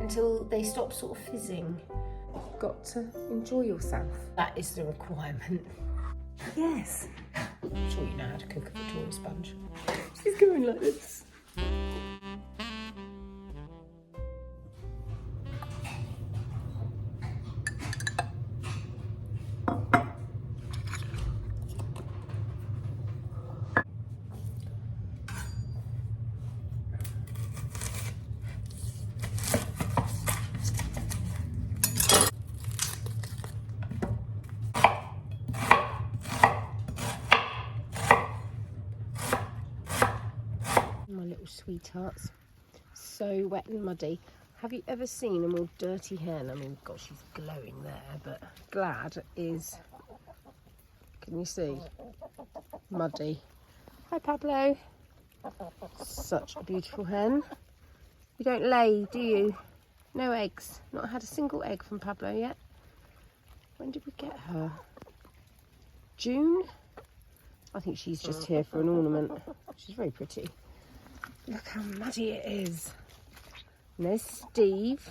until they stop sort of fizzing. You've got to enjoy yourself. That is the requirement. Yes. I'm sure you know how to cook a Victoria sponge. She's going like this. My little sweethearts, so wet and muddy. Have you ever seen a more dirty hen? I mean, gosh, she's glowing there, but Glad is, can you see, muddy. Hi Pablo. Such a beautiful hen. You don't lay, do you? No eggs. Not had a single egg from Pablo yet. When did we get her? June? I think she's just here for an ornament. She's very pretty. Look how muddy it is. And there's Steve.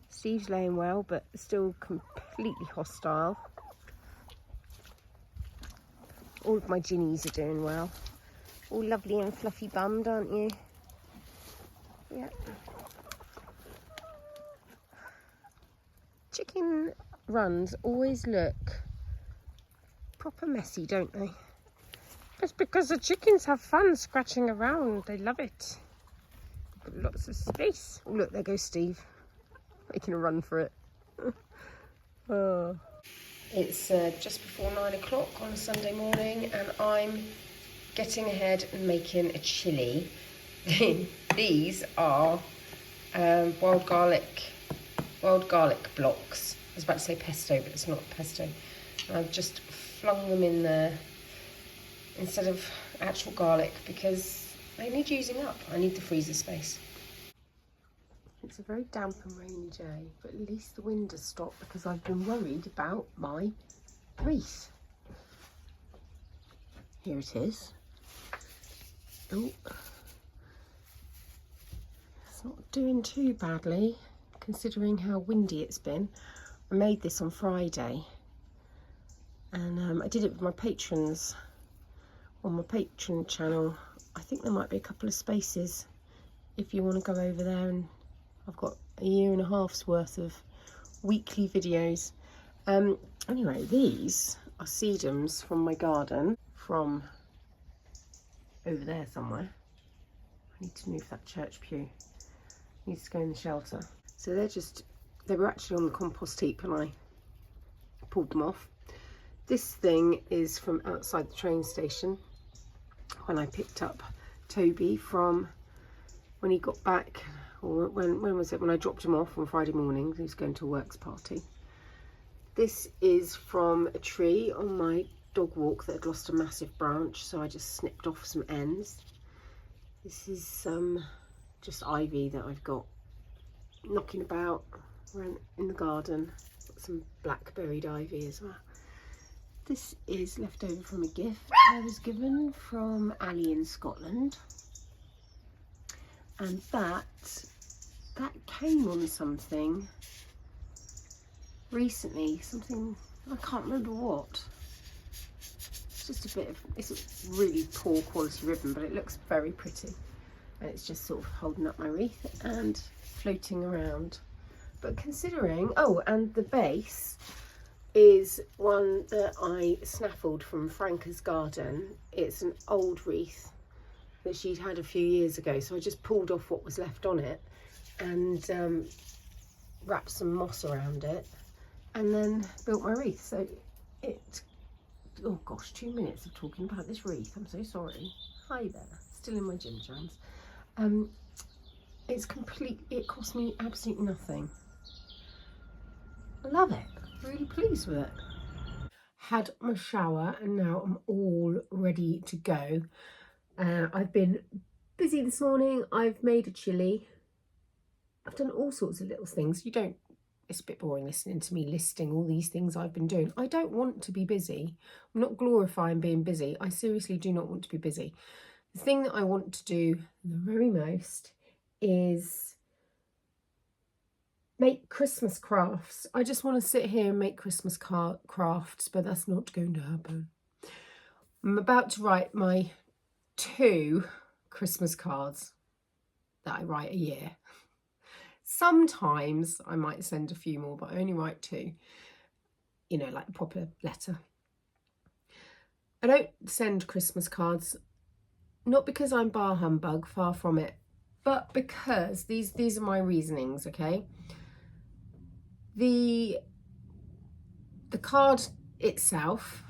Steve's laying well, but still completely hostile. All of my ginnies are doing well. All lovely and fluffy bummed, aren't you? Yeah. Chicken runs always look proper messy, don't they? It's because the chickens have fun scratching around. They love it. Got lots of space. Oh, look, there goes Steve, making a run for it. Oh. It's just before 9 o'clock on a Sunday morning, and I'm getting ahead and making a chilli. These are wild garlic blocks. I was about to say pesto, but it's not pesto. And I've just flung them in there instead of actual garlic because they need using up. I need the freezer space. It's a very damp and rainy day, but at least the wind has stopped because I've been worried about my wreath. Here it is. Oh, it's not doing too badly considering how windy it's been. I made this on Friday, and I did it with my patrons on my Patreon channel. I think there might be a couple of spaces if you want to go over there, and I've got a year and a half's worth of weekly videos. Anyway, these are sedums from my garden, from over there somewhere. I need to move that church pew. It needs to go in the shelter. So they were actually on the compost heap and I pulled them off. This thing is from outside the train station when I picked up Toby from when he got back, or when was it, when I dropped him off on Friday morning. He was going to a works party. This is from a tree on my dog walk that had lost a massive branch, so I just snipped off some ends. This is just ivy that I've got knocking about around in the garden. Got some blackberried ivy as well. This is left over from a gift I was given from Ali in Scotland, and that came on something recently, something I can't remember what. It's just a bit of, it's a really poor quality ribbon, but it looks very pretty, and it's just sort of holding up my wreath and floating around. But considering, oh, and the base is one that I snaffled from Franca's garden. It's an old wreath that she'd had a few years ago, so I just pulled off what was left on it and wrapped some moss around it and then built my wreath. So it, oh gosh, 2 minutes of talking about this wreath. I'm so sorry. Hi there, still in my gym jams. It's complete, it cost me absolutely nothing. I love it, really pleased with it. Had my shower and now I'm all ready to go. I've been busy this morning. I've made a chilli. I've done all sorts of little things. It's a bit boring listening to me listing all these things I've been doing. I don't want to be busy. I'm not glorifying being busy. I seriously do not want to be busy. The thing that I want to do the very most is make Christmas crafts. I just want to sit here and make Christmas crafts, but that's not going to happen. I'm about to write my 2 Christmas cards that I write a year. Sometimes I might send a few more, but I only write 2, you know, like a proper letter. I don't send Christmas cards, not because I'm bar humbug, far from it, but because these are my reasonings, okay? The card itself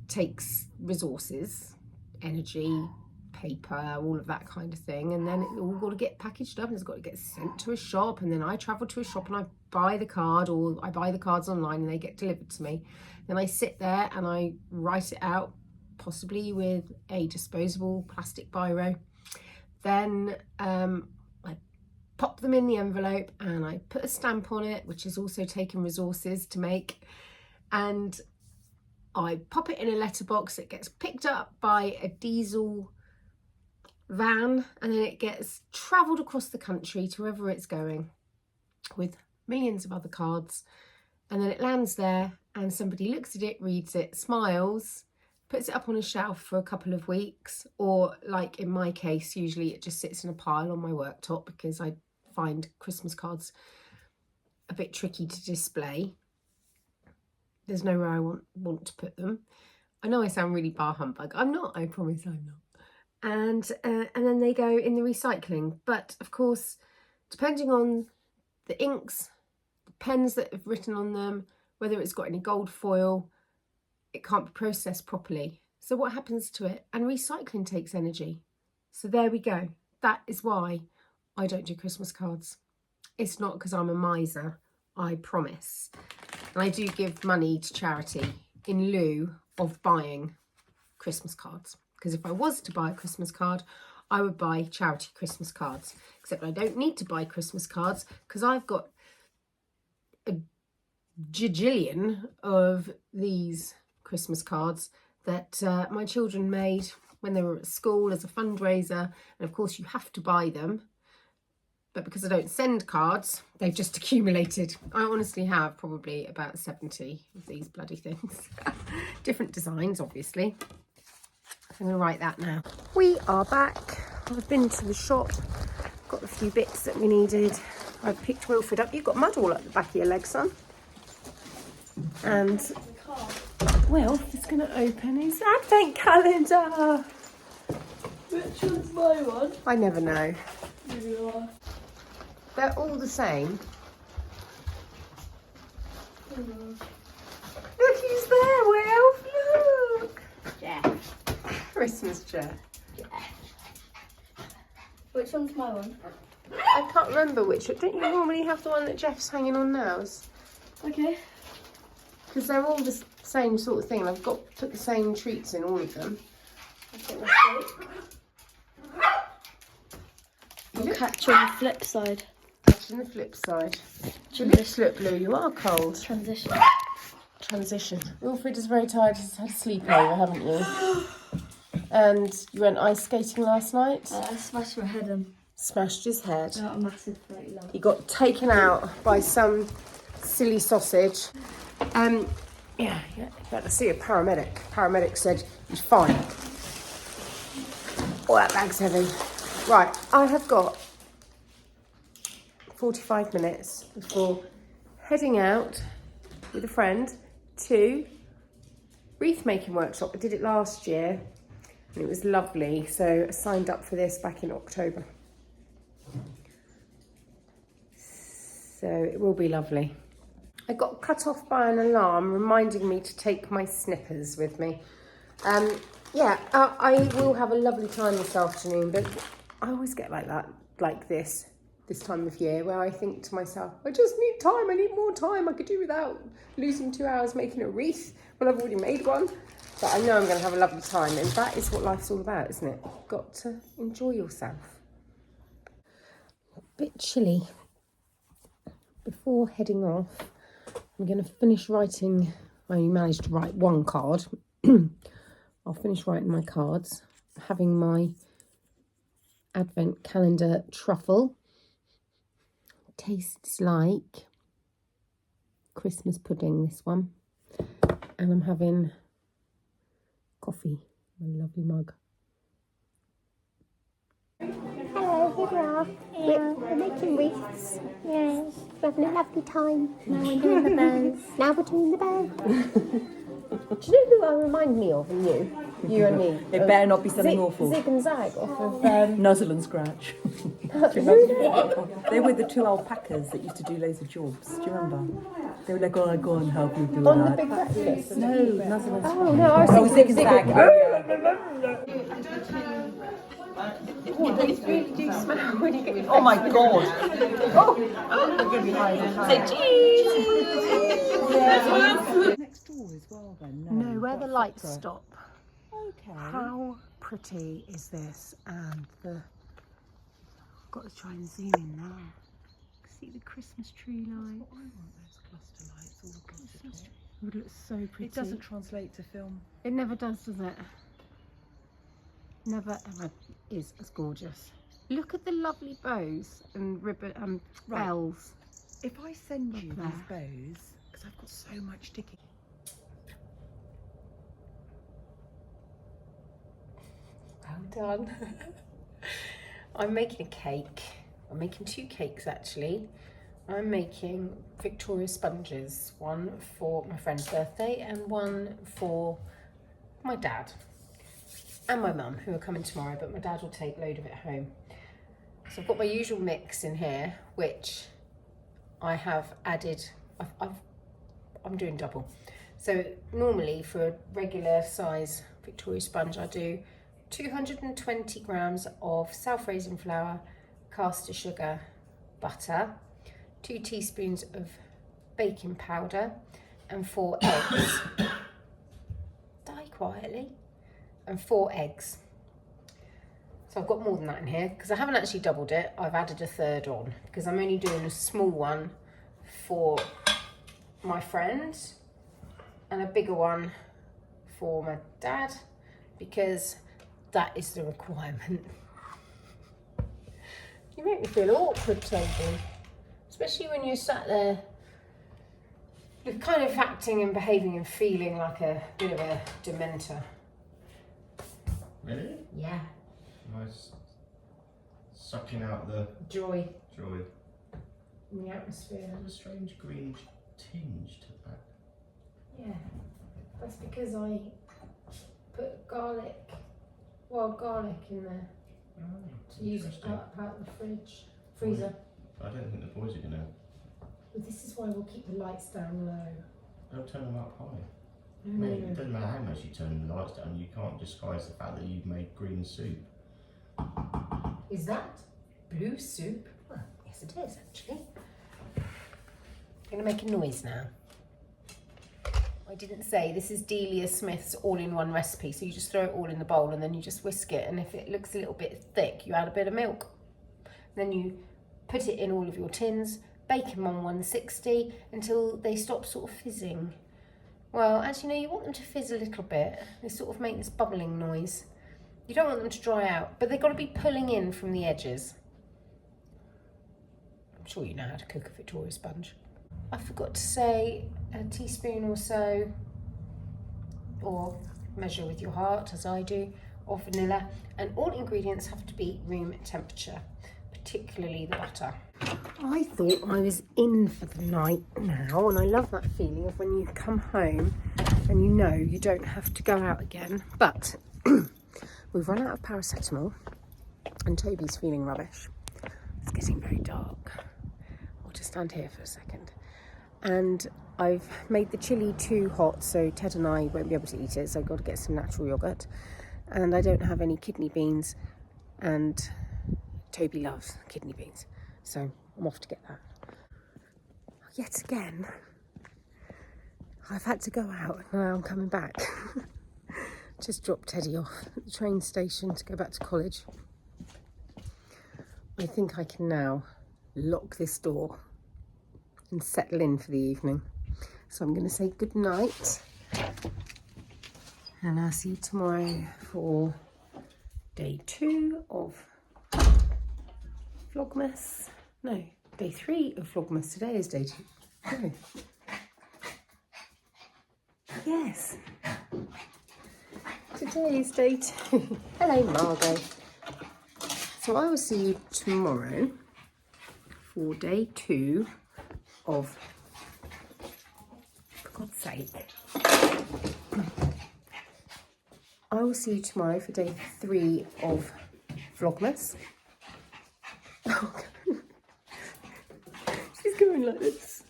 takes resources, energy, paper, all of that kind of thing, and then it all got to get packaged up and it's got to get sent to a shop, and then I travel to a shop and I buy the card, or I buy the cards online and they get delivered to me. Then I sit there and I write it out, possibly with a disposable plastic biro. Then I pop them in the envelope and I put a stamp on it, which is also taking resources to make, and I pop it in a letterbox. It gets picked up by a diesel van and then it gets travelled across the country to wherever it's going with millions of other cards, and then it lands there and somebody looks at it, reads it, smiles, puts it up on a shelf for a couple of weeks, or like in my case, usually it just sits in a pile on my worktop because I find Christmas cards a bit tricky to display. There's nowhere I want to put them. I know I sound really bar humbug. I'm not, I promise I'm not. And then they go in the recycling. But of course, depending on the inks, the pens that have written on them, whether it's got any gold foil, it can't be processed properly. So what happens to it? And recycling takes energy. So there we go. That is why I don't do Christmas cards. It's not because I'm a miser, I promise. And I do give money to charity in lieu of buying Christmas cards. Because if I was to buy a Christmas card, I would buy charity Christmas cards. Except I don't need to buy Christmas cards because I've got a gajillion of these Christmas cards that my children made when they were at school as a fundraiser. And of course you have to buy them. But because I don't send cards, they've just accumulated. I honestly have probably about 70 of these bloody things. Different designs, obviously. I'm going to write that now. We are back. I've been to the shop, got a few bits that we needed. I've picked Wilfred up. You've got mud all up the back of your leg, son. And Wilf is going to open his advent calendar. Which one's my one? I never know. You are. They're all the same. Look who's there, Wilf. Look. Jeff. Christmas chair. Which one's my one? I can't remember which. Don't you normally have the one that Jeff's hanging on now? Okay. Because they're all the same sort of thing. I've got to put the same treats in all of them. I think that's right. I'll catch you on the flip side. Catching the flip side. Your lips look blue. You are cold. Transition. Transition. Wilfred is very tired. He's had a sleepover, haven't you? And you went ice skating last night. I smashed my head in. Smashed his head. Got a massive fright lump. He got taken out by some silly sausage. Yeah, better see a paramedic. Paramedic said he's fine. Oh, that bag's heavy. Right, I have got 45 minutes before heading out with a friend to wreath making workshop. I did it last year and it was lovely. So I signed up for this back in October. So it will be lovely. I got cut off by an alarm reminding me to take my snippers with me. Yeah, I will have a lovely time this afternoon, but I always get like that, like this time of year, where I think to myself, I just need time, I need more time. I could do without losing 2 hours making a wreath when I've already made one. But I know I'm going to have a lovely time, and that is what life's all about, isn't it? You've got to enjoy yourself. A bit chilly. Before heading off, I'm going to finish writing. I only managed to write one card. I'll finish writing my cards. Having my advent calendar truffle. Tastes like Christmas pudding, this one. And I'm having coffee, my lovely mug. Hello, here we are. We're making wreaths. Yes, we're having a lovely time. Now we're doing the bows. Now we're doing the bow. Do you know who I remind me of and you? You and me. It better not be something awful. Zig and Zag off of... Nuzzle and Scratch. They were the two alpacas that used to do loads of jobs. Do you remember? They were like, oh, go and help me do On that. the Big Breakfast? No, Nuzzle and Scratch. Oh, no, I was Zig and Zag. Oh, they really do smell when you get... Oh my god. Say cheese! Next door as well then? No, where the lights stop. Okay. How pretty is this? And the... I've got to try and zoom in now. See the Christmas tree lights. I want those cluster lights all across the top. It would look so pretty. It doesn't translate to film. It never does it? Never ever is as gorgeous. Look at the lovely bows and ribbon bells. If I send you there. these bows, because I've got so much sticking. Well done. I'm making a cake. I'm making two cakes actually. I'm making Victoria sponges, one for my friend's birthday and one for my dad and my mum, who are coming tomorrow, but my dad will take a load of it home. So I've got my usual mix in here, which I have added, I'm doing double. So normally for a regular size Victoria sponge, I do 220 grams of self-raising flour, caster sugar, butter, 2 teaspoons of baking powder, and 4 eggs. Die quietly. And 4 eggs. So I've got more than that in here because I haven't actually doubled it. I've added a third on because I'm only doing a small one for my friend and a bigger one for my dad because that is the requirement. You make me feel awkward, Toby, especially when you're sat there with kind of acting and behaving and feeling like a bit of a dementor. Really? Yeah. Nice. Sucking out the Joy joy. in the atmosphere. There's a strange green tinge to that. Yeah. That's because I put wild garlic in there to use it out of the freezer. I don't think the boys are gonna. But this is why we'll keep the lights down low. They'll turn them up high. No, Mate, it doesn't matter how much you turn the lights down, you can't disguise the fact that you've made green soup. Is that blue soup? Well, yes it is actually. I'm going to make a noise now. I didn't say this is Delia Smith's all-in-one recipe, so you just throw it all in the bowl and then you just whisk it, and if it looks a little bit thick you add a bit of milk. Then you put it in all of your tins, bake them on 160 until they stop sort of fizzing. Well, as you know, you want them to fizz a little bit. They sort of make this bubbling noise. You don't want them to dry out, but they've got to be pulling in from the edges. I'm sure you know how to cook a Victoria sponge. I forgot to say a teaspoon or so, or measure with your heart, as I do, of vanilla. And all ingredients have to be room temperature, particularly the butter. I thought I was in for the night now, and I love that feeling of when you come home and you know you don't have to go out again. But we've run out of paracetamol and Toby's feeling rubbish. It's getting very dark. I'll just stand here for a second. And I've made the chilli too hot, so Ted and I won't be able to eat it, so I've got to get some natural yoghurt. And I don't have any kidney beans, and Toby loves kidney beans, so I'm off to get that. Yet again, I've had to go out, and now I'm coming back. Just dropped Teddy off at the train station to go back to college. I think I can now lock this door and settle in for the evening. So I'm going to say good night, and I'll see you tomorrow for day 2 of Vlogmas. No, Day 3 of Vlogmas. Today is day 2. Oh. Yes. Today is day 2. Hello, Margot. So I will see you tomorrow for day 2 of, for God's sake. I will see you tomorrow for day 3 of Vlogmas. She's going like this.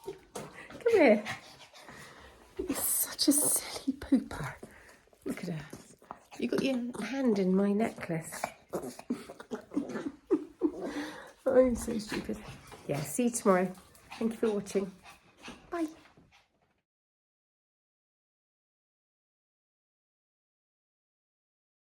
Come here. You're such a silly pooper. Look at her. You got your hand in my necklace. I'm so stupid. Yeah, see you tomorrow. Thank you for watching.